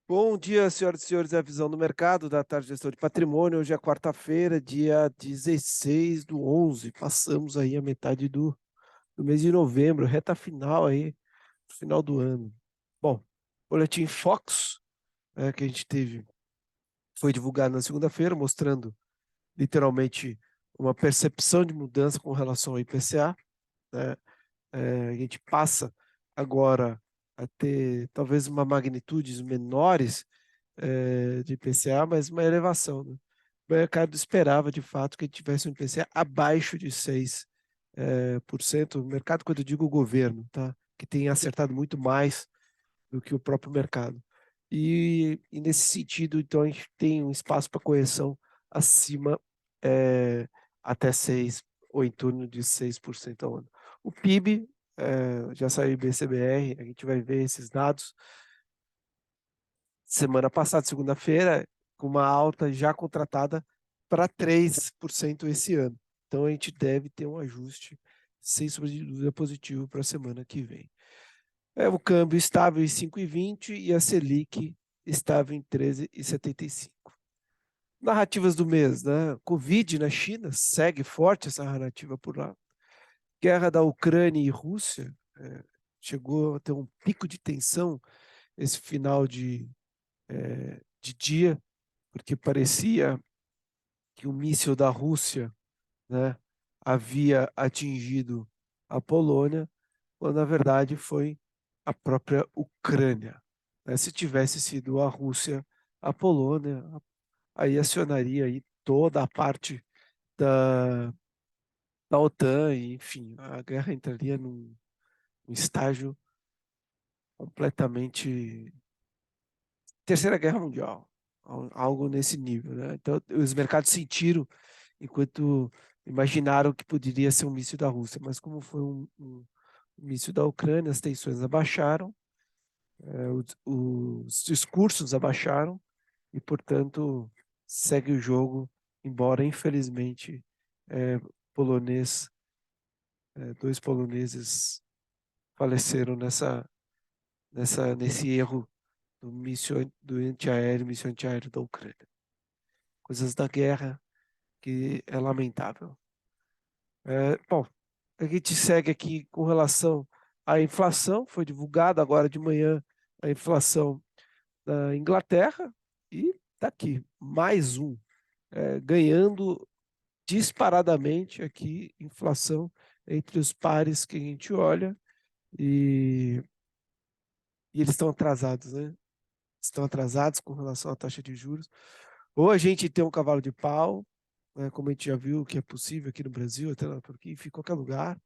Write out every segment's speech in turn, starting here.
Bom dia, senhoras e senhores, é a visão do mercado da tarde de gestão de patrimônio. Hoje é quarta-feira, dia 16 do 11. Passamos aí a metade do mês de novembro, reta final aí, final do ano. Bom, boletim Fox, que a gente teve, foi divulgado na segunda-feira, mostrando literalmente uma percepção de mudança com relação ao IPCA, né? A gente passa agora a ter talvez uma magnitudes menores de IPCA, mas uma elevação, né? O mercado esperava, de fato, que tivesse um IPCA abaixo de 6%. O mercado, quando eu digo o governo, tá? Que tem acertado muito mais do que o próprio mercado. E nesse sentido, então, a gente tem um espaço para correção acima é, até 6, ou em torno de 6% ao ano. O PIB, já saiu IBCBR, a gente vai ver esses dados semana passada, segunda-feira, com uma alta já contratada para 3% esse ano. Então a gente deve ter um ajuste, sem sombra de dúvida, positivo para a semana que vem. O câmbio estável em 5,20 e a Selic estável em 13,75. Narrativas do mês, né? Covid na China, segue forte essa narrativa por lá. Guerra da Ucrânia e Rússia, chegou a ter um pico de tensão esse final de dia, porque parecia que o míssil da Rússia, né, havia atingido a Polônia, quando na verdade foi a própria Ucrânia. Né? Se tivesse sido a Rússia, a Polônia, aí acionaria aí toda a parte da, da OTAN, e, enfim, a guerra entraria num estágio completamente Terceira Guerra Mundial, algo nesse nível, né? Então, os mercados sentiram enquanto imaginaram que poderia ser um míssil da Rússia, mas como foi um míssil da Ucrânia, as tensões abaixaram, os discursos abaixaram e, portanto, segue o jogo, embora infelizmente é, polonês, dois poloneses faleceram nesse erro do míssil antiaéreo da Ucrânia. Coisas da guerra que é lamentável. Bom, a gente segue aqui com relação à inflação, foi divulgada agora de manhã a inflação da Inglaterra e está aqui, mais um, ganhando disparadamente aqui inflação entre os pares que a gente olha e, e eles estão atrasados, né? Estão atrasados com relação à taxa de juros. Ou a gente tem um cavalo de pau, né, como a gente já viu que é possível aqui no Brasil, até na Turquia, enfim, em qualquer lugar,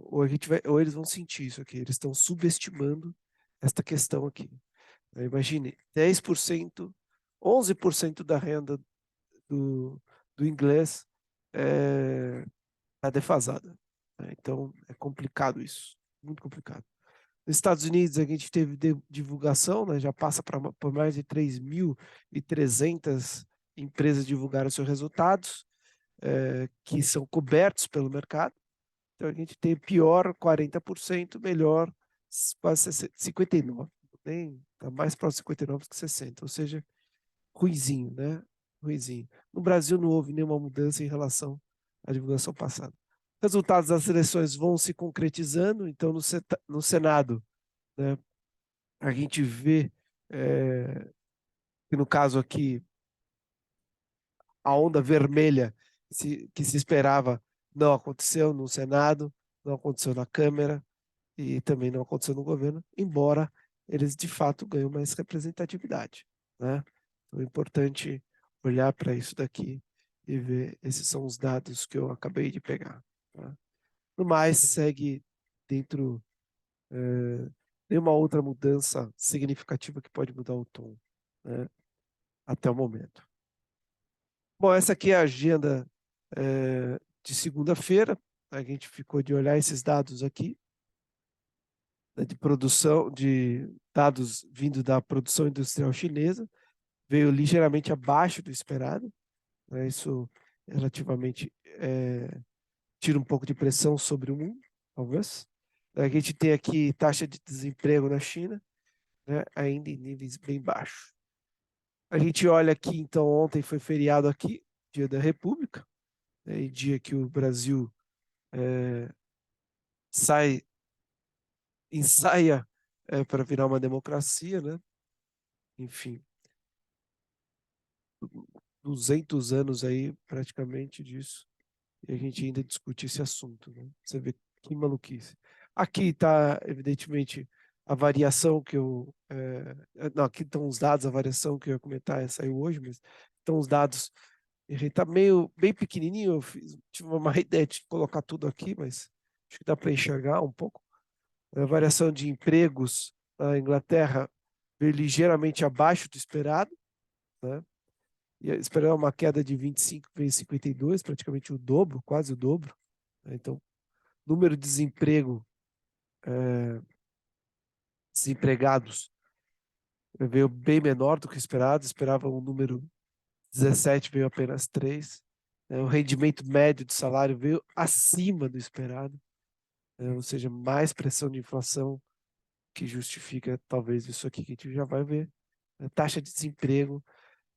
ou eles vão sentir isso aqui, eles estão subestimando esta questão aqui. Imagine, 10%, 11% da renda do, do inglês está defasada. Né? Então, é complicado isso, muito complicado. Nos Estados Unidos, a gente teve divulgação, né, já passa por mais de 3.300 empresas divulgaram seus resultados, que são cobertos pelo mercado. Então, a gente tem pior 40%, melhor quase 59%. Está mais próximo de 59 que 60%, ou seja, ruizinho, né? Ruizinho. No Brasil não houve nenhuma mudança em relação à divulgação passada. Resultados das eleições vão se concretizando, então no Senado, né, a gente vê que no caso aqui a onda vermelha que se esperava não aconteceu no Senado, não aconteceu na Câmara e também não aconteceu no governo, embora eles de fato ganham mais representatividade, né? Então é importante olhar para isso daqui e ver, esses são os dados que eu acabei de pegar. Tá? No mais, segue dentro nenhuma outra mudança significativa que pode mudar o tom, né? Até o momento. Bom, essa aqui é a agenda de segunda-feira. A gente ficou de olhar esses dados aqui, né, de produção, de dados vindo da produção industrial chinesa, veio ligeiramente abaixo do esperado, né, isso relativamente tira um pouco de pressão sobre o mundo, talvez. A gente tem aqui taxa de desemprego na China, né, ainda em níveis bem baixos. A gente olha aqui, então, ontem foi feriado aqui, Dia da República, né, e dia que o Brasil sai, ensaia para virar uma democracia, né? Enfim, 200 anos aí praticamente disso, e a gente ainda discute esse assunto, né? Você vê que maluquice. Aqui está, evidentemente, a variação que eu. Não, aqui estão os dados, a variação que eu ia comentar saiu hoje, mas estão os dados. Ele está meio bem pequenininho, tive uma má ideia de colocar tudo aqui, mas acho que dá para enxergar um pouco. A variação de empregos na Inglaterra veio ligeiramente abaixo do esperado, né? E esperava uma queda de 25, veio 52, praticamente o dobro, quase o dobro, né? Então, número de desempregados veio bem menor do que esperado, esperava um número 17, veio apenas 3. O rendimento médio de salário veio acima do esperado, ou seja, mais pressão de inflação que justifica talvez isso aqui que a gente já vai ver. A taxa de desemprego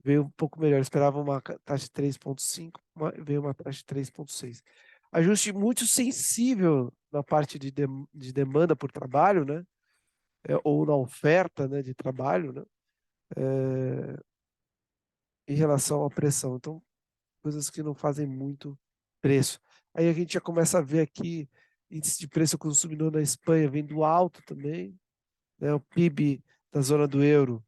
veio um pouco melhor, esperava uma taxa de 3,5, veio uma taxa de 3,6. Ajuste muito sensível na parte de demanda por trabalho, né? Ou na oferta, né, de trabalho, né? Em relação à pressão. Então, coisas que não fazem muito preço. Aí a gente já começa a ver aqui índice de preço ao consumidor na Espanha vindo alto também, né? O PIB da zona do euro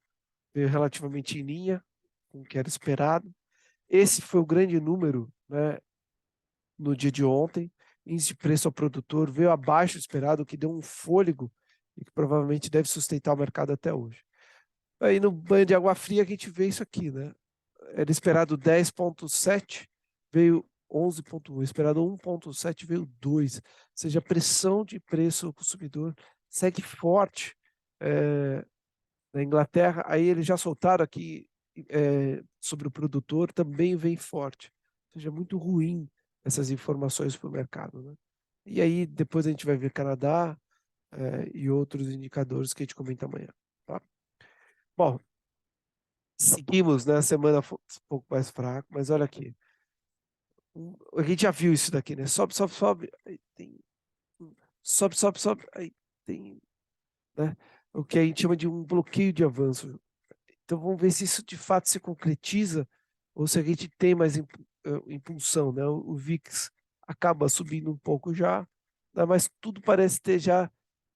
veio relativamente em linha com o que era esperado. Esse foi o grande número, né, no dia de ontem. Índice de preço ao produtor veio abaixo do esperado, o que deu um fôlego e que provavelmente deve sustentar o mercado até hoje. Aí no banho de água fria a gente vê isso aqui, né? Era esperado 10,7, veio 11,1. Esperado 1,7, veio 2. Ou seja, a pressão de preço ao consumidor segue forte na Inglaterra. Aí eles já soltaram aqui sobre o produtor, também vem forte. Ou seja, muito ruim essas informações para o mercado, né? E aí depois a gente vai ver Canadá e outros indicadores que a gente comenta amanhã. Tá? Bom, seguimos, né? A semana um pouco mais fraco, mas olha aqui. A gente já viu isso daqui, né? Sobe, sobe, sobe, aí tem. Sobe, sobe, sobe, aí tem, né? O que a gente chama de um bloqueio de avanço. Então vamos ver se isso de fato se concretiza ou se a gente tem mais impulsão, né? O VIX acaba subindo um pouco já, né? Mas tudo parece ter já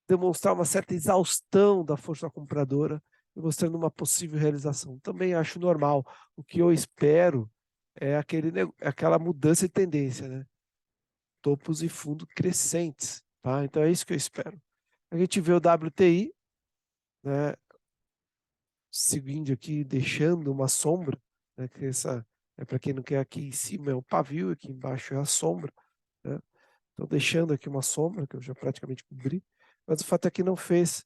demonstrar uma certa exaustão da força compradora, mostrando uma possível realização. Também acho normal. O que eu espero é aquela mudança de tendência, né? Topos e fundos crescentes, tá? Então é isso que eu espero. A gente vê o WTI, né, seguindo aqui, deixando uma sombra, né, que essa é para quem não quer, aqui em cima é o pavio, aqui embaixo é a sombra, né? Então deixando aqui uma sombra que eu já praticamente cobri, mas o fato é que não fez,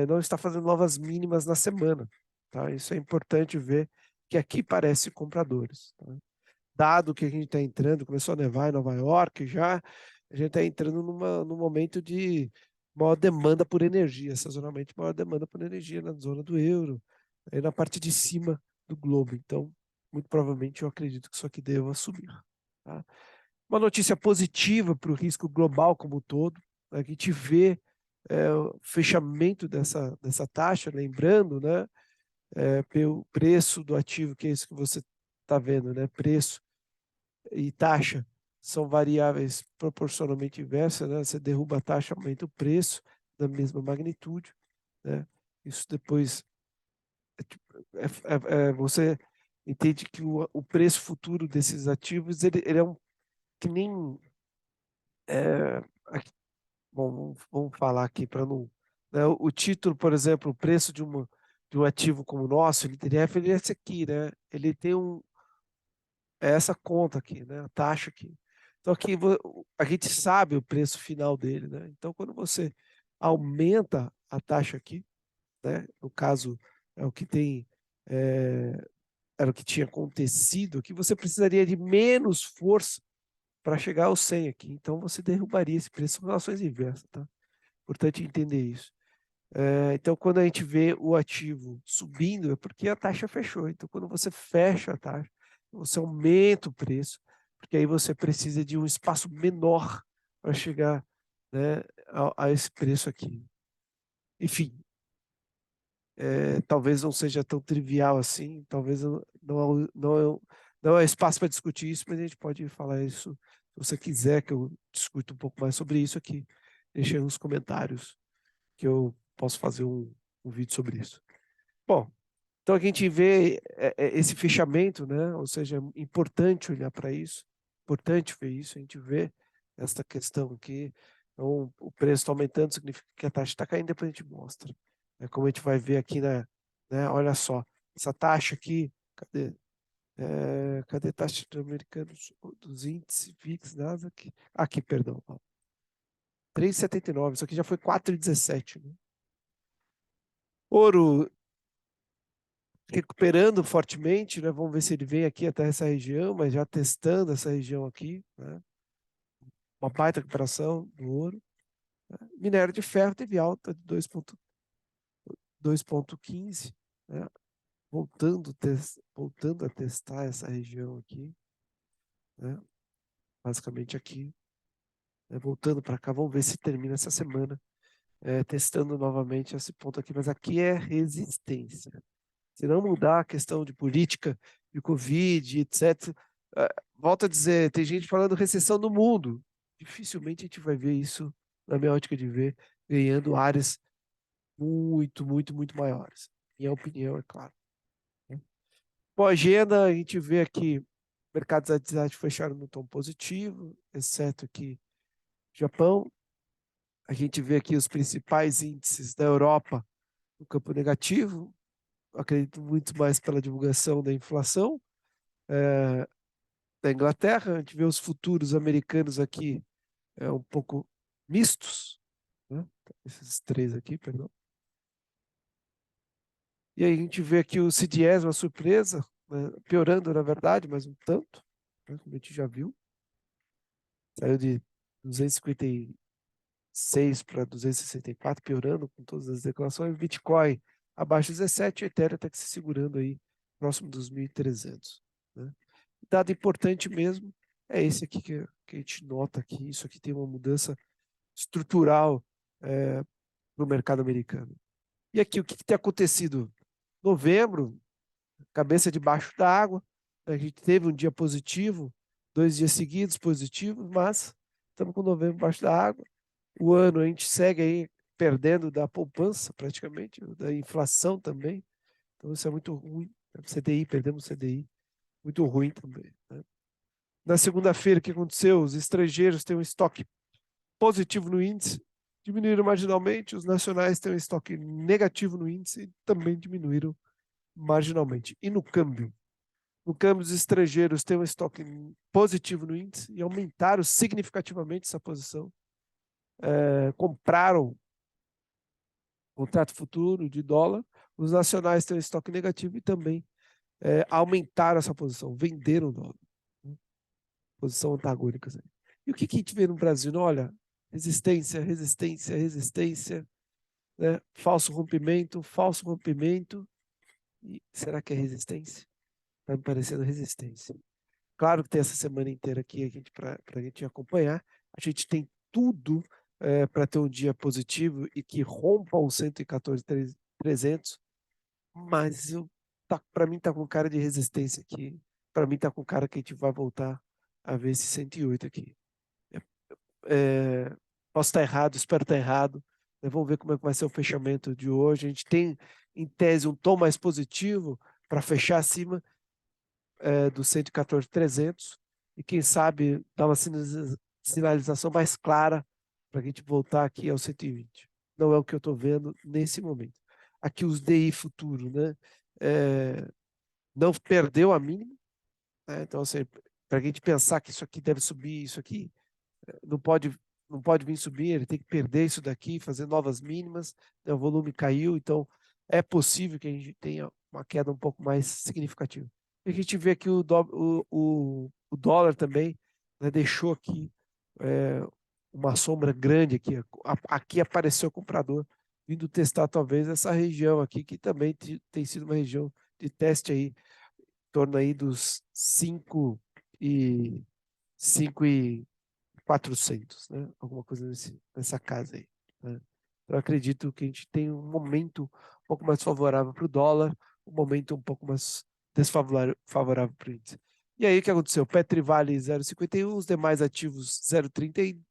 não está fazendo novas mínimas na semana, tá? Isso é importante ver que aqui parece compradores, tá? Dado que a gente está entrando, começou a nevar em Nova York já, a gente está entrando num momento de maior demanda por energia, sazonalmente maior demanda por energia na zona do euro, aí na parte de cima do globo. Então, muito provavelmente eu acredito que isso aqui deva subir. Tá? Uma notícia positiva para o risco global como um todo, a gente vê o fechamento dessa taxa, lembrando, né, pelo preço do ativo, que é isso que você está vendo, né, preço e taxa são variáveis proporcionalmente inversas, né? Você derruba a taxa, aumenta o preço da mesma magnitude, né? Isso depois você entende que o preço futuro desses ativos ele é um que nem bom, vamos falar aqui para não, né? O título, por exemplo, o preço de um ativo como o nosso, ele teria referência aqui, né? Ele tem essa conta aqui, né? A taxa aqui. Então aqui a gente sabe o preço final dele, né? Então quando você aumenta a taxa aqui, né? No caso é o que tem é, era o que tinha acontecido, que você precisaria de menos força para chegar ao 100 aqui. Então você derrubaria esse preço. São relações inversas, tá? Importante entender isso. Então, quando a gente vê o ativo subindo, é porque a taxa fechou. Então, quando você fecha a taxa, você aumenta o preço, porque aí você precisa de um espaço menor para chegar, né, a esse preço aqui. Enfim, talvez não seja tão trivial assim, talvez não é espaço para discutir isso, mas a gente pode falar isso se você quiser que eu discuta um pouco mais sobre isso aqui. Deixe aí nos comentários que eu posso fazer um vídeo sobre isso. Bom, então a gente vê esse fechamento, né? Ou seja, é importante olhar para isso, importante ver isso, a gente vê esta questão aqui. Então, o preço está aumentando, significa que a taxa está caindo, depois a gente mostra. É como a gente vai ver aqui, né? Olha só, essa taxa aqui, cadê? Cadê a taxa americanos dos índices VIX, Nasdaq? Aqui, perdão. 3,79, isso aqui já foi 4,17, né? Ouro recuperando fortemente, né? Vamos ver se ele vem aqui até essa região, mas já testando essa região aqui, né? Uma baita recuperação do ouro. Né? Minério de ferro teve alta de 2,15, né? Voltando a testar essa região aqui, né? Basicamente aqui, né? Voltando para cá, vamos ver se termina essa semana, testando novamente esse ponto aqui, mas aqui é resistência. Se não mudar a questão de política, de Covid, etc. Volto a dizer, tem gente falando recessão no mundo. Dificilmente a gente vai ver isso, na minha ótica de ver, ganhando áreas muito, muito, muito maiores. Minha opinião, é claro. Bom, agenda, a gente vê aqui mercados asiáticos fecharam no tom positivo, exceto aqui Japão. A gente vê aqui os principais índices da Europa no campo negativo. Acredito muito mais pela divulgação da inflação. Da Inglaterra, a gente vê os futuros americanos aqui um pouco mistos, né? Esses três aqui, perdão. E aí a gente vê aqui o CDS, uma surpresa, né? Piorando na verdade, mas um tanto, né? Como a gente já viu. Saiu de 256 para 264, piorando com todas as declarações. Bitcoin abaixo de 17, Ethereum está se segurando aí, próximo dos 1.300. Né? Dado importante mesmo é esse aqui que a gente nota aqui. Isso aqui tem uma mudança estrutural no mercado americano. E aqui, o que tem acontecido? Novembro, cabeça debaixo da água, a gente teve um dia positivo, 2 dias seguidos positivos, mas estamos com novembro debaixo da água. O ano a gente segue aí perdendo da poupança, praticamente, da inflação também. Então isso é muito ruim. CDI, perdemos o CDI, muito ruim também. Né? Na segunda-feira, o que aconteceu? Os estrangeiros têm um estoque positivo no índice, diminuíram marginalmente, os nacionais têm um estoque negativo no índice e também diminuíram marginalmente. E no câmbio? No câmbio, os estrangeiros têm um estoque positivo no índice e aumentaram significativamente essa posição. Compraram contrato futuro de dólar, os nacionais têm um estoque negativo e também aumentaram essa posição, venderam o dólar. Né? Posição antagônica. Né? E o que a gente vê no Brasil? Olha, resistência, resistência, resistência, né? Falso rompimento, falso rompimento. E será que é resistência? Está me parecendo resistência. Claro que tem essa semana inteira aqui para a gente acompanhar. A gente tem tudo para ter um dia positivo e que rompa o 114.300, mas para mim está com cara de resistência aqui. Para mim está com cara que a gente vai voltar a ver esse 108 aqui. É, posso estar errado, espero estar errado. Vamos ver como é que vai ser o fechamento de hoje. A gente tem, em tese, um tom mais positivo para fechar acima do 114.300 e quem sabe dar uma sinalização mais clara para a gente voltar aqui ao 120. Não é o que eu estou vendo nesse momento. Aqui os DI futuro, né? Não perdeu a mínima, né? Então, assim, para a gente pensar que isso aqui deve subir, isso aqui não pode, não pode vir subir, ele tem que perder isso daqui, fazer novas mínimas, né? O volume caiu, então é possível que a gente tenha uma queda um pouco mais significativa. E a gente vê aqui o dólar também, né, deixou aqui uma sombra grande aqui. Aqui apareceu o comprador, vindo testar talvez essa região aqui, que também tem sido uma região de teste aí, em torno aí dos 5.400, né? Alguma coisa nessa casa aí, né? Então, eu acredito que a gente tem um momento um pouco mais favorável para o dólar, um momento um pouco mais desfavorável para o índice. E aí, o que aconteceu? Petri vale 0,51, os demais ativos 0,37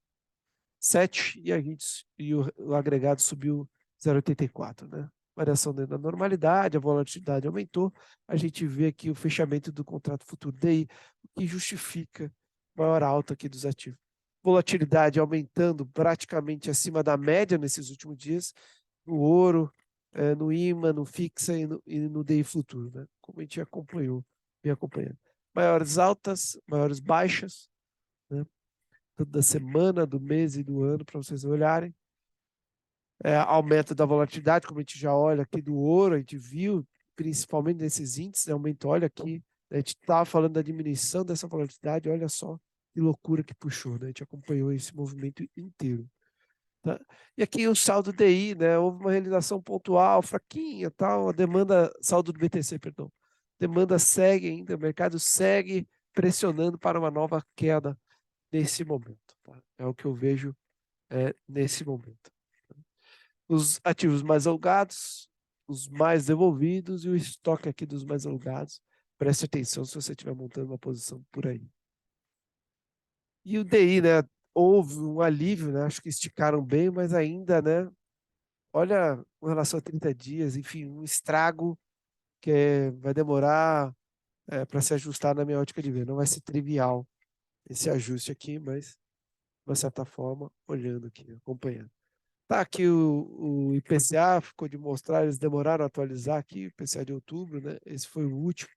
e o agregado subiu 0,84, né? Variação dentro da normalidade, a volatilidade aumentou. A gente vê aqui o fechamento do contrato futuro DI, o que justifica maior alta aqui dos ativos. Volatilidade aumentando praticamente acima da média nesses últimos dias, no ouro, no IMA, no FIXA e no DI futuro, né? Como a gente acompanhou, vem acompanhando. Maiores altas, maiores baixas, né? Tanto da semana, do mês e do ano, para vocês olharem. Aumento da volatilidade, como a gente já olha aqui do ouro, a gente viu, principalmente nesses índices, né, aumento, olha aqui, a gente estava falando da diminuição dessa volatilidade, olha só que loucura que puxou, né? A gente acompanhou esse movimento inteiro. Tá? E aqui o saldo DI, né? Houve uma realização pontual, fraquinha, tal, a demanda, saldo do BTC, perdão. Demanda segue ainda, o mercado segue pressionando para uma nova queda nesse momento. Tá? É o que eu vejo nesse momento. Os ativos mais alugados, os mais devolvidos e o estoque aqui dos mais alugados. Preste atenção se você estiver montando uma posição por aí. E o DI, né? Houve um alívio, né? Acho que esticaram bem, mas ainda, né? Olha, com relação a 30 dias, enfim, um estrago que vai demorar para se ajustar na minha ótica de ver. Não vai ser trivial esse ajuste aqui, mas, de uma certa forma, olhando aqui, acompanhando. Tá aqui o IPCA, ficou de mostrar, eles demoraram a atualizar aqui, o IPCA de outubro, né? Esse foi o último.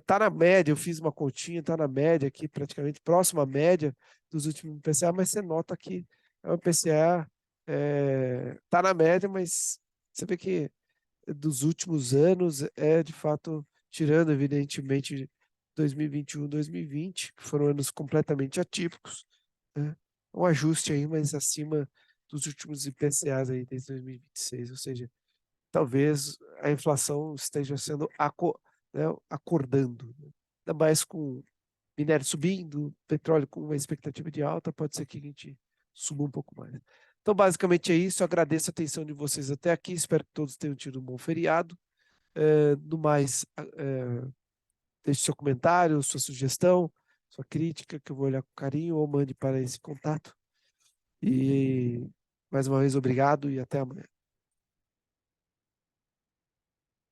Tá na média, eu fiz uma continha, tá na média aqui, praticamente próxima à média dos últimos IPCA, mas você nota que é um IPCA, tá na média, mas você vê que dos últimos anos de fato, tirando evidentemente 2021, 2020, que foram anos completamente atípicos, né? Um ajuste aí, mas acima dos últimos IPCAs aí desde 2026, ou seja, talvez a inflação esteja sendo né, acordando, né? Ainda mais com minério subindo, petróleo com uma expectativa de alta, pode ser que a gente suba um pouco mais. Então, basicamente é isso. Eu agradeço a atenção de vocês até aqui. Espero que todos tenham tido um bom feriado. No mais, deixe seu comentário, sua sugestão, sua crítica, que eu vou olhar com carinho, ou mande para esse contato. E mais uma vez, obrigado e até amanhã.